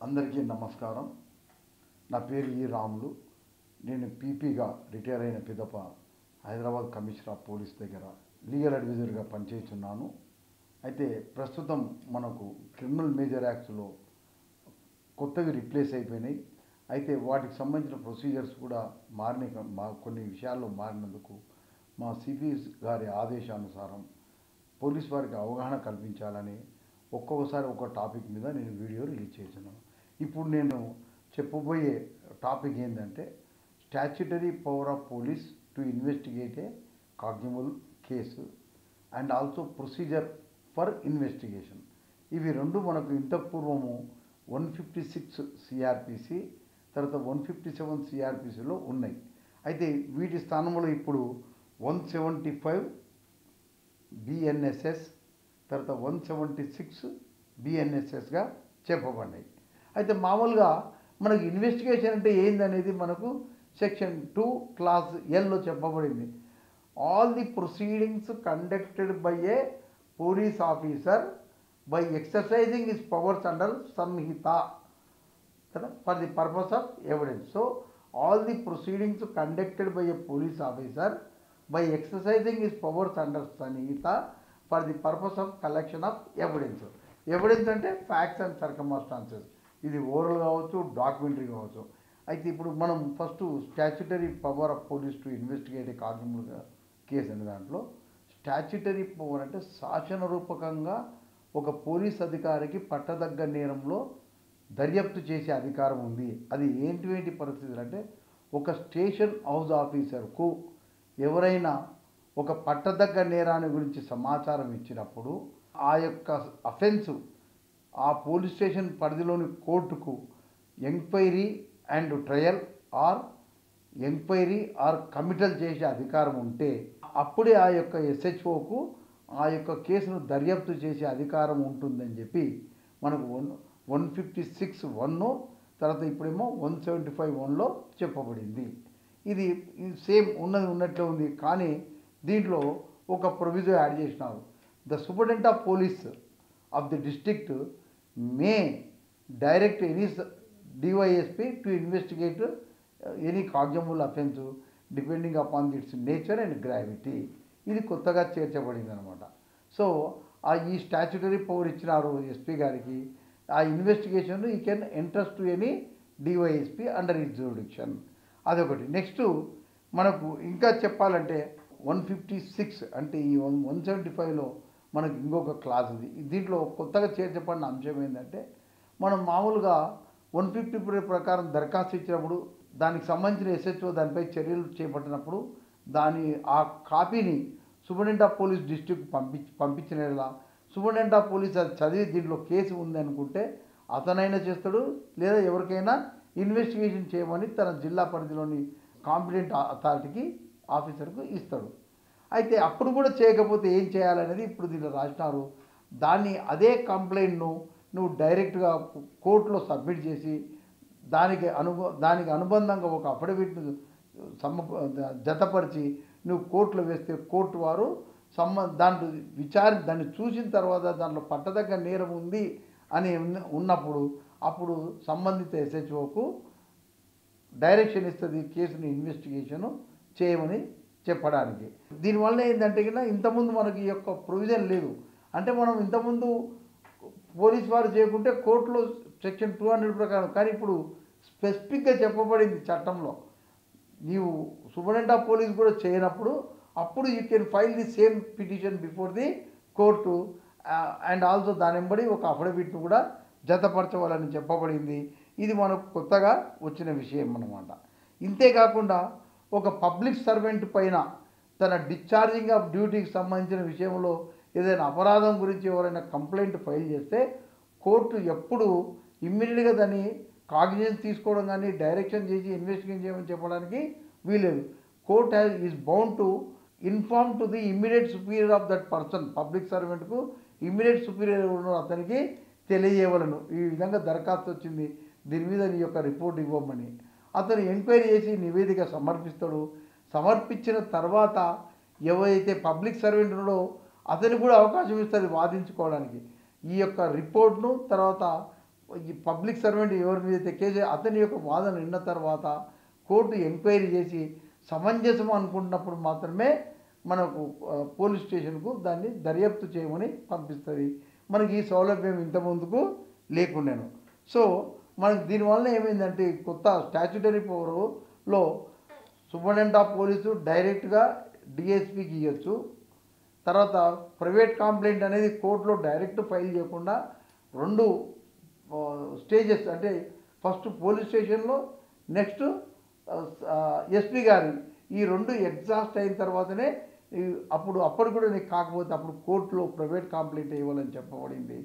అందరికీ నమస్కారం. నా పేరు ఈ రాములు. నేను పీపీగా రిటైర్ అయిన పిదప హైదరాబాద్ కమిషనర్ ఆఫ్ పోలీస్ దగ్గర లీగల్ అడ్వైజర్గా పనిచేస్తున్నాను. అయితే ప్రస్తుతం మనకు క్రిమినల్ మేజర్ యాక్ట్స్లో కొత్తవి రిప్లేస్ అయిపోయినాయి. అయితే వాటికి సంబంధించిన ప్రొసీజర్స్ కూడా కొన్ని విషయాల్లో మారినందుకు మా సిపి గారి ఆదేశానుసారం పోలీస్ వారికి అవగాహన కల్పించాలని ఒక్కొక్కసారి ఒక టాపిక్ మీద నేను వీడియో రిలీజ్ చేస్తున్నాను. ఇప్పుడు నేను చెప్పబోయే టాపిక్ ఏంటంటే statutory power of police to investigate a cognizable case and also procedure for investigation. ఇవి రెండు మనకు ఇంతకు పూర్వము 156 సిఆర్పిసి తర్వాత 157 సిఆర్పిసిలో ఉన్నాయి. అయితే వీటి స్థానంలో ఇప్పుడు 175 బిఎన్ఎస్ఎస్ తర్వాత 176 బిఎన్ఎస్ఎస్గా చెప్పబడినాయి. అయితే మామూలుగా మనకు ఇన్వెస్టిగేషన్ అంటే ఏందనేది మనకు సెక్షన్ 2 క్లాస్ ఎల్లో చెప్పబడింది. All the proceedings conducted by a police officer by exercising his powers under Sanhita కదా for the purpose of evidence. So all the proceedings conducted by a police officer by exercising his powers under Sanhita for the purpose of collection of evidence. Evidence అంటే facts and circumstances. ఇది oral కావచ్చు, documentary కావచ్చు. అయితే ఇప్పుడు మనం first statutory power of police to investigate a cognizable case అనే దాంట్లో statutory power అంటే శాసన రూపకంగా ఒక పోలీస్ అధికారికి పట్టదగ్గ నేరంలో దర్యాప్తు చేసే అధికారం ఉంది. అది ఏంటి పరిస్థితులు అంటే ఒక స్టేషన్ హౌస్ ఆఫీసర్కు ఎవరైనా ఒక పట్టదగ్గ నేరాన్ని గురించి సమాచారం ఇచ్చినప్పుడు ఆ యొక్క అఫెన్సు ఆ పోలీస్ స్టేషన్ పరిధిలోని కోర్టుకు enquiry and trial are enquiry are committal చేసే అధికారం ఉంటే అప్పుడే ఆ యొక్క ఎస్హెచ్ఓకు ఆ యొక్క కేసును దర్యాప్తు చేసే అధికారం ఉంటుందని చెప్పి మనకు 156(1) తర్వాత ఇప్పుడేమో 175(1)లో చెప్పబడింది. ఇది సేమ్ ఉన్నట్లే ఉంది. కానీ దీంట్లో ఒక ప్రొవిజన్ యాడ్ చేసినారు. The superintendent of police of the district may direct any DySP to investigate any cognizable offence depending upon its nature and gravity. ఇది కొత్తగా చేర్చబడింది అనమాట. సో ఈ స్టాచ్యుటరీ పవర్ ఇచ్చినారు ఎస్పీ గారికి. ఆ ఇన్వెస్టిగేషన్ ఈ can entrust to any DySP under his jurisdiction. అదొకటి. Next మనకు ఇంకా చెప్పాలంటే 156 అంటే ఈ 175లో మనకు ఇంకొక క్లాస్ ఉంది. దీంట్లో కొత్తగా చేర్చబడిన అంశం ఏంటంటే మనం మామూలుగా 150 ప్రకారం దరఖాస్తు ఇచ్చినప్పుడు దానికి సంబంధించిన ఎస్హెచ్ఓ దానిపై చర్యలు చేపట్టినప్పుడు ఆ కాపీని సూపరింటెండెంట్ ఆఫ్ పోలీస్ డిస్ట్రిక్ట్ పంపించిన సూపరింటెండెంట్ ఆఫ్ పోలీస్ అది చదివి దీంట్లో కేసు ఉంది అనుకుంటే అతనైనా చేస్తాడు, లేదా ఎవరికైనా ఇన్వెస్టిగేషన్ చేయమని తన జిల్లా పరిధిలోని కాంపిటెంట్ అథారిటీకి ఆఫీసర్కు ఇస్తాడు. అయితే అప్పుడు కూడా చేయకపోతే ఏం చేయాలనేది ఇప్పుడు దీంట్లో రాసినారు. అదే కంప్లైంట్ను నువ్వు డైరెక్ట్గా కోర్టులో సబ్మిట్ చేసి దానికి అనుబంధంగా ఒక అఫిడవిట్ను జతపరిచి నువ్వు కోర్టులో వేస్తే కోర్టు వారు దాన్ని చూసిన తర్వాత దాంట్లో పట్టదగ్గ నేరం ఉంది అని ఉన్నప్పుడు అప్పుడు సంబంధిత ఎస్హెచ్ఓకు డైరెక్షన్ ఇస్తుంది కేసుని ఇన్వెస్టిగేషను చేయమని చెప్పడానికి. దీనివల్ల ఏంటంటే ఇంతకుముందు మనకి ఈ యొక్క ప్రొవిజన్ లేదు. అంటే మనం ఇంతకుముందు పోలీస్ వారు చేయకుంటే కోర్టులో సెక్షన్ 200 ప్రకారం. కానీ ఇప్పుడు స్పెసిఫిక్గా చెప్పబడింది చట్టంలో, నీవు సూపరింటెండెంట్ ఆఫ్ పోలీస్ కూడా చేయనప్పుడు అప్పుడు you can file the same petition before the court and also దాని వెంబడి ఒక అఫిడవిట్ను కూడా జతపరచవాలని చెప్పబడింది. ఇది మనకు కొత్తగా వచ్చిన విషయం అన్నమాట. ఇంతేకాకుండా ఒక పబ్లిక్ సర్వెంట్ పైన తన డిశ్చార్జింగ్ ఆఫ్ డ్యూటీకి సంబంధించిన విషయంలో ఏదైనా అపరాధం గురించి ఎవరైనా కంప్లైంట్ ఫైల్ చేస్తే కోర్టు ఎప్పుడు ఇమ్మీడియట్గా దాన్ని కాగ్నిజెన్స్ తీసుకోవడం కానీ డైరెక్షన్ చేసి ఇన్వెస్టిగేషన్ చేయమని చెప్పడానికి వీలేదు. Court is bound to inform to the immediate superior of that person. Public సర్వెంట్కు ఇమ్మీడియట్ సుపీరియర్ అతనికి తెలియజేయవలను. ఈ విధంగా దరఖాస్తు వచ్చింది, దీని మీద నీ యొక్క రిపోర్ట్ ఇవ్వమని. అతను ఎంక్వైరీ చేసి నివేదిక సమర్పిస్తాడు. సమర్పించిన తర్వాత ఎవరైతే పబ్లిక్ సర్వెంట్ ఉన్నాడో అతనికి కూడా అవకాశం ఇస్తుంది వాదించుకోవడానికి. ఈ యొక్క రిపోర్ట్ను తర్వాత ఈ పబ్లిక్ సర్వెంట్ ఎవరి మీద అయితే కేసు అతని యొక్క వాదన విన్న తర్వాత కోర్టు ఎంక్వైరీ చేసి సమంజసం అనుకుంటున్నప్పుడు మాత్రమే మనకు పోలీస్ స్టేషన్కు దాన్ని దర్యాప్తు చేయమని పంపిస్తుంది. మనకి ఈ సౌలభ్యం ఇంతకుముందుకు లేకుండాను. సో మనకి దీనివల్ల ఏమైందంటే కొత్త స్టాచ్యుటరీ పవర్లో సూపరింటెండెంట్ ఆఫ్ పోలీసు డైరెక్ట్గా డిఎస్పీకి ఇవ్వచ్చు. తర్వాత ప్రైవేట్ కంప్లైంట్ అనేది కోర్టులో డైరెక్ట్ ఫైల్ చేయకుండా 2 స్టేజెస్ అంటే ఫస్ట్ పోలీస్ స్టేషన్లో, నెక్స్ట్ ఎస్పీ గారి ఈ 2 ఎగ్జాస్ట్ అయిన తర్వాతనే అప్పుడు కూడా నీకు కాకపోతే అప్పుడు కోర్టులో ప్రైవేట్ కంప్లైంట్ ఇవ్వాలని చెప్పబడింది.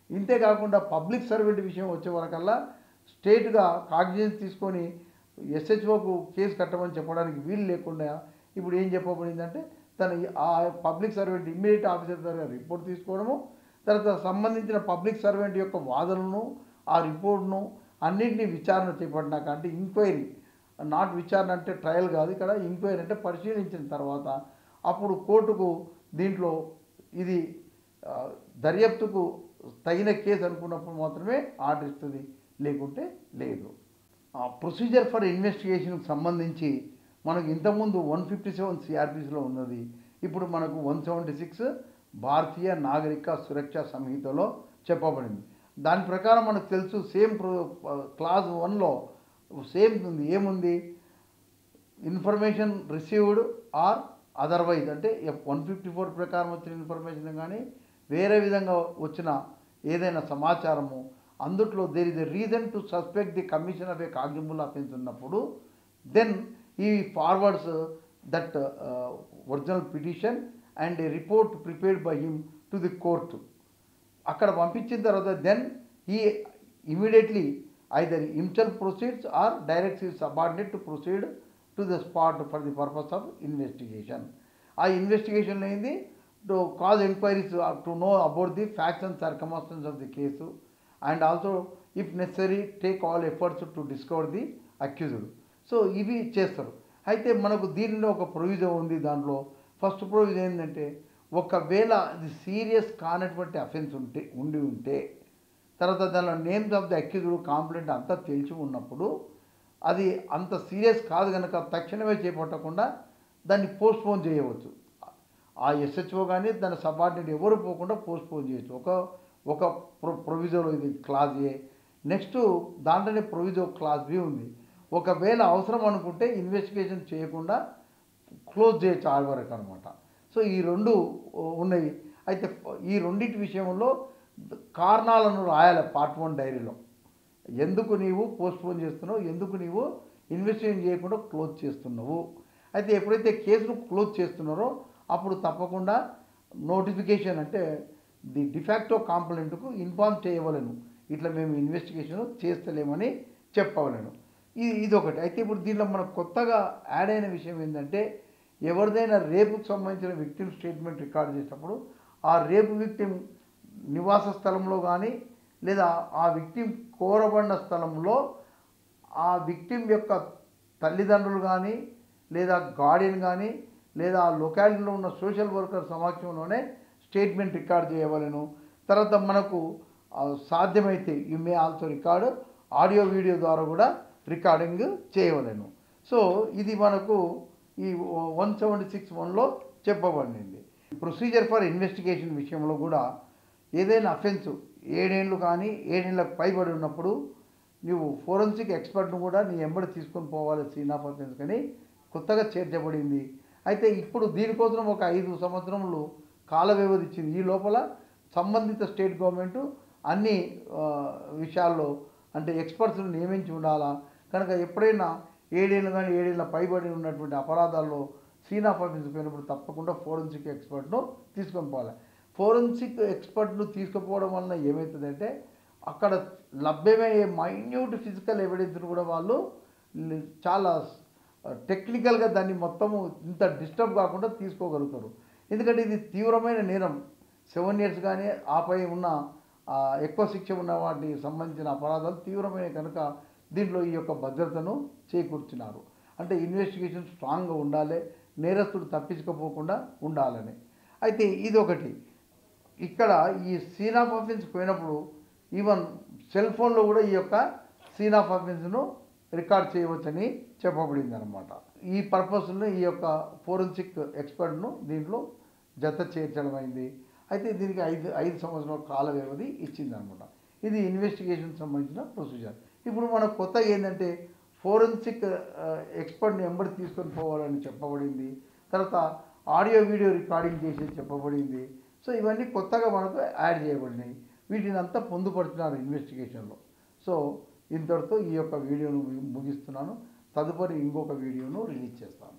ఇంతేకాకుండా పబ్లిక్ సర్వెంట్ విషయం వచ్చే వరకల్లా స్టేట్గా కాగ్నిజెన్స్ తీసుకొని ఎస్హెచ్ఓకు కేసు కట్టమని చెప్పడానికి వీలు లేకుండా ఇప్పుడు ఏం చెప్పబడిందంటే తన ఆ పబ్లిక్ సర్వెంట్ ఇమ్మీడియట్ ఆఫీసర్ ద్వారా రిపోర్ట్ తీసుకోవడము, తర్వాత సంబంధించిన పబ్లిక్ సర్వెంట్ యొక్క వాదనను ఆ రిపోర్ట్ను అన్నింటినీ విచారణ చేపట్టినాక అంటే ఎంక్వైరీ, నాట్ విచారణ అంటే ట్రయల్ కాదు, ఇక్కడ ఎంక్వైరీ అంటే పరిశీలించిన తర్వాత అప్పుడు కోర్టుకు దీంట్లో ఇది దర్యాప్తుకు తగిన కేసు అనుకున్నప్పుడు మాత్రమే ఆర్డర్ ఇస్తుంది, లేకుంటే లేదు. ప్రొసీజర్ ఫర్ ఇన్వెస్టిగేషన్కి సంబంధించి మనకు ఇంతకుముందు 157 సిఆర్పిసిలో ఉన్నది, ఇప్పుడు మనకు 176 భారతీయ నాగరిక సురక్ష సంహితలో చెప్పబడింది. దాని ప్రకారం మనకు తెలుసు సేమ్ క్లాస్ 1లో సేమ్ ఉంది. ఏముంది? ఇన్ఫర్మేషన్ రిసీవ్డ్ ఆర్ అదర్వైజ్ అంటే 154 ప్రకారం వచ్చిన ఇన్ఫర్మేషన్ కానీ వేరే విధంగా వచ్చిన ఏదైనా సమాచారము అందుట్లో there is a reason to suspect the commission of a cognizable offence ఉన్నప్పుడు then he forwards that original petition and a report prepared by him to the court. అక్కడ పంపించిన తర్వాత then he immediately either himself proceeds or directs his subordinate to proceed to the spot for the purpose of investigation. ఆ investigation అయింది to cause enquiries to know about the facts and circumstances of the case and also if necessary take all efforts to discover the accused. So ఇవి చేస్తారు. అయితే మనకు దీనిలో ఒక provision ఉంది. దాంట్లో ఫస్ట్ ప్రొవిజన్ ఏంటంటే ఒకవేళ అది సీరియస్ కానటువంటి అఫెన్స్ ఉంటే తర్వాత దానిలో names of the accused complaint అంతా తెలిసి ఉన్నప్పుడు అది అంత సీరియస్ కాదు కనుక తక్షణమే చేపట్టకుండా దాన్ని పోస్ట్పోన్ చేయవచ్చు. ఆ ఎస్హెచ్ఓ కానీ దాని సబార్డినేట్ ఎవరు పోకుండా పోస్ట్పోన్ చేయొచ్చు. ఒక ప్రొవిజన్ ఇది క్లాజ్ ఏ. నెక్స్ట్ దాంట్లోనే ప్రొవిజన్ క్లాజ్ బి ఉంది. ఒకవేళ అవసరం అనుకుంటే ఇన్వెస్టిగేషన్ చేయకుండా క్లోజ్ చేయొచ్చు ఆ వరకు అనమాట. సో ఈ 2 ఉన్నాయి. అయితే ఈ రెండింటి విషయంలో కారణాలను రాయాలి పార్ట్ 1 డైరీలో. ఎందుకు నీవు పోస్ట్పోన్ చేస్తున్నావు, ఎందుకు నీవు ఇన్వెస్టిగేషన్ చేయకుండా క్లోజ్ చేస్తున్నావు. అయితే ఎప్పుడైతే కేసును క్లోజ్ చేస్తున్నారో అప్పుడు తప్పకుండా నోటిఫికేషన్ అంటే ది డిఫాక్టో కాంప్లైంట్కు ఇన్ఫార్మ్ చేయవలను, ఇట్లా మేము ఇన్వెస్టిగేషన్ చేస్తలేమని చెప్పవలను. ఇదొకటి. అయితే ఇప్పుడు దీనిలో మనకు కొత్తగా యాడ్ అయిన విషయం ఏంటంటే ఎవరిదైనా రేపుకు సంబంధించిన విక్టిమ్ స్టేట్మెంట్ రికార్డ్ చేసినప్పుడు ఆ రేపు విక్టిమ్ నివాస స్థలంలో కానీ లేదా ఆ విక్టిమ్ కోరబడిన స్థలంలో ఆ విక్టిమ్ యొక్క తల్లిదండ్రులు కానీ లేదా గార్డియన్ కానీ లేదా ఆ లొకాలిటీలో ఉన్న సోషల్ వర్కర్ సమక్షంలోనే స్టేట్మెంట్ రికార్డ్ చేయవలను. తర్వాత మనకు సాధ్యమైతే you may also record audio video ద్వారా కూడా రికార్డింగ్ చేయవలను. సో ఇది మనకు ఈ 176(1)లో చెప్పబడింది. ప్రొసీజర్ ఫర్ ఇన్వెస్టిగేషన్ విషయంలో కూడా ఏదైనా అఫెన్స్ 7 ఏళ్ళు కానీ 7 ఏళ్ళకు పైబడి ఉన్నప్పుడు నువ్వు ఫోరెన్సిక్ ఎక్స్పర్ట్ను కూడా నీ ఎంబడి తీసుకొని పోవాలి సీన్ ఆఫ్ అఫెన్స్ కానీ కొత్తగా చేర్చబడింది. అయితే ఇప్పుడు దీనికోసం ఒక 5 సంవత్సరములు కాల వ్యవధి ఇచ్చింది. ఈ లోపల సంబంధిత స్టేట్ గవర్నమెంటు అన్ని విషయాల్లో అంటే ఎక్స్పర్ట్స్ను నియమించి ఉండాలా. కనుక ఎప్పుడైనా 7 ఏళ్ళు కానీ 7 ఏళ్ళ పైబడి ఉన్నటువంటి అపరాధాల్లో సీన్ ఆఫ్ అఫెన్స్ పోయినప్పుడు తప్పకుండా ఫోరెన్సిక్ ఎక్స్పర్ట్ను తీసుకొని పోవాలి. ఫోరెన్సిక్ ఎక్స్పర్ట్ను తీసుకుపోవడం వలన ఏమవుతుందంటే అక్కడ లభ్యమయ్యే మైన్యూట్ ఫిజికల్ ఎవిడెన్స్ను కూడా వాళ్ళు చాలా టెక్నికల్గా దాన్ని మొత్తము ఇంత డిస్టర్బ్ కాకుండా తీసుకోగలుగుతారు. ఎందుకంటే ఇది తీవ్రమైన నేరం. 7 years కానీ ఆపై ఉన్న ఎక్కువ శిక్ష ఉన్న వాటికి సంబంధించిన అపరాధాలు తీవ్రమైన కనుక దీంట్లో ఈ యొక్క భద్రతను చేకూర్చున్నారు. అంటే ఇన్వెస్టిగేషన్ స్ట్రాంగ్గా ఉండాలి, నేరస్తుడు తప్పించుకోపోకుండా ఉండాలని. అయితే ఇది ఒకటి. ఇక్కడ ఈ సీన్ ఆఫ్ అఫెన్స్ పోయినప్పుడు ఈవెన్ సెల్ ఫోన్లో కూడా ఈ యొక్క సీన్ ఆఫ్ అఫెన్స్ను రికార్డ్ చేయవచ్చని చెప్పబడింది అనమాట. ఈ పర్పస్ను ఈ యొక్క ఫోరెన్సిక్ ఎక్స్పర్ట్ను దీంట్లో జత చేర్చడం అయింది. అయితే దీనికి 5 సంవత్సరాల కాల వ్యవధి ఇచ్చిందనమాట. ఇది ఇన్వెస్టిగేషన్ సంబంధించిన ప్రొసీజర్. ఇప్పుడు మనకు కొత్తగా ఏంటంటే ఫోరెన్సిక్ ఎక్స్పర్ట్ని ఎంబడి తీసుకొని పోవాలని చెప్పబడింది. తర్వాత ఆడియో వీడియో రికార్డింగ్ చేసి చెప్పబడింది. సో ఇవన్నీ కొత్తగా మనకు యాడ్ చేయబడినాయి. వీటిని అంతా పొందుపడుతున్నారు ఇన్వెస్టిగేషన్లో. సో ఇంతటితో ఈ యొక్క వీడియోను ముగిస్తున్నాను. తదుపరి ఇంకొక వీడియోను రిలీజ్ చేస్తాను.